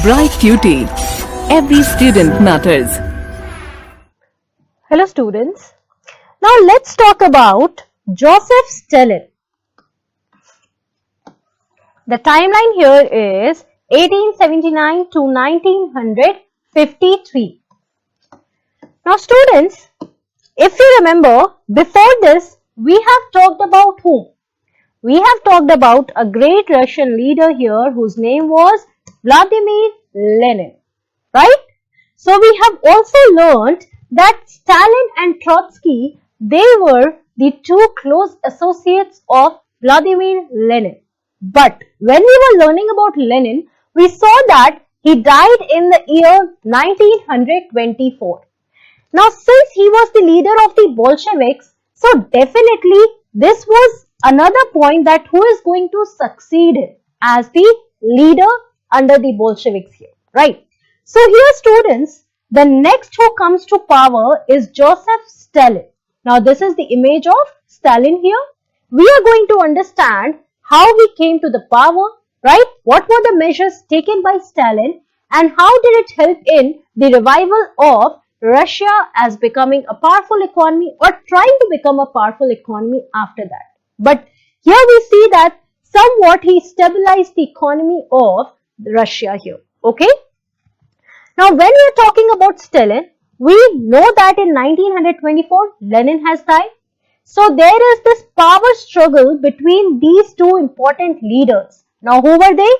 Bright QT. Every student matters. Hello students. Now let's talk about Joseph Stalin. The timeline here is 1879 to 1953. Now students, if you remember, before this we have talked about whom? We have talked about a great Russian leader here whose name was Vladimir Lenin, right? So we have also learned that Stalin and Trotsky, they were the two close associates of Vladimir Lenin. But when we were learning about Lenin, we saw that he died in the year 1924. Now, since he was the leader of the Bolsheviks, so definitely this was another point that who is going to succeed him as the leader under the Bolsheviks here, right? So here students, the next who comes to power is Joseph Stalin. Now this is the image of Stalin here. We are going to understand how he came to the power, right? What were the measures taken by Stalin and how did it help in the revival of Russia as becoming a powerful economy or trying to become a powerful economy after that. But here we see that somewhat he stabilized the economy of Russia here, okay? Now, when we are talking about Stalin, we know that in 1924, Lenin has died. So, there is this power struggle between these two important leaders. Now, who were they?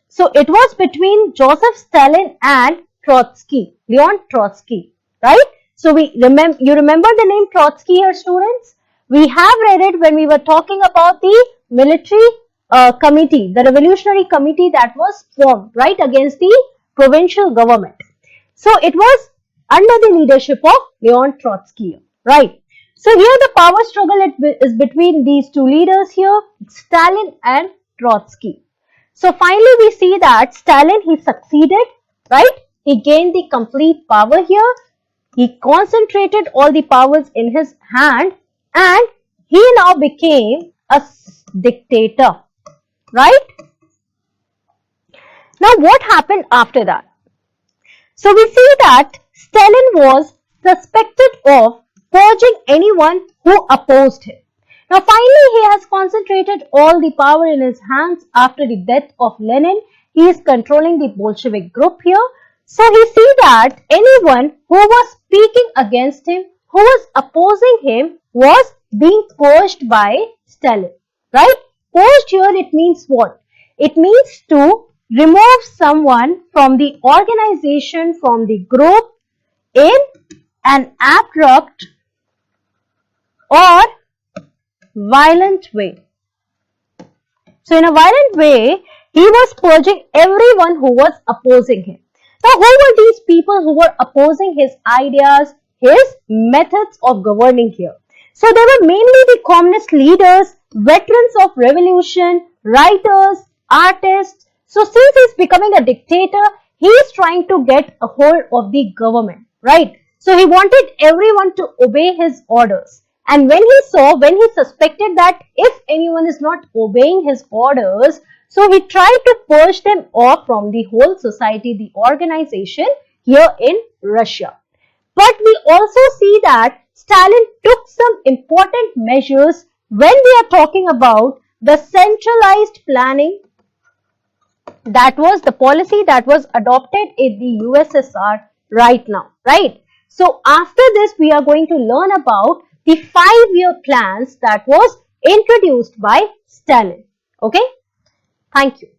So, it was between Joseph Stalin and Trotsky, Leon Trotsky, right? So, you remember the name Trotsky here, students? We have read it when we were talking about the military committee, the revolutionary committee that was formed, right, against the provincial government. So it was under the leadership of Leon Trotsky, right? So here the power struggle is between these two leaders here, Stalin and Trotsky. So finally we see that Stalin, he succeeded, right? He gained the complete power here. He concentrated all the powers in his hand and he now became a dictator, right? Now what happened after that? So we see that Stalin was suspected of purging anyone who opposed him. Now finally he has concentrated all the power in his hands after the death of Lenin. He is controlling the Bolshevik group here. So he see that anyone who was speaking against him, who was opposing him, was being purged by Stalin, right? Purged here, it means what? It means to remove someone from the organization, from the group in an abrupt or violent way. So in a violent way, he was purging everyone who was opposing him. Now, who were these people who were opposing his ideas, his methods of governing here? So they were mainly the communist leaders, veterans of revolution, writers, artists. So since he's becoming a dictator, he is trying to get a hold of the government, right? So he wanted everyone to obey his orders. And when he suspected that if anyone is not obeying his orders, so he tried to purge them off from the whole society, the organization here in Russia. But we also see that Stalin took some important measures when we are talking about the centralized planning. That was the policy that was adopted in the USSR right now, right? So after this, we are going to learn about the 5-year plans that was introduced by Stalin. Okay? Thank you.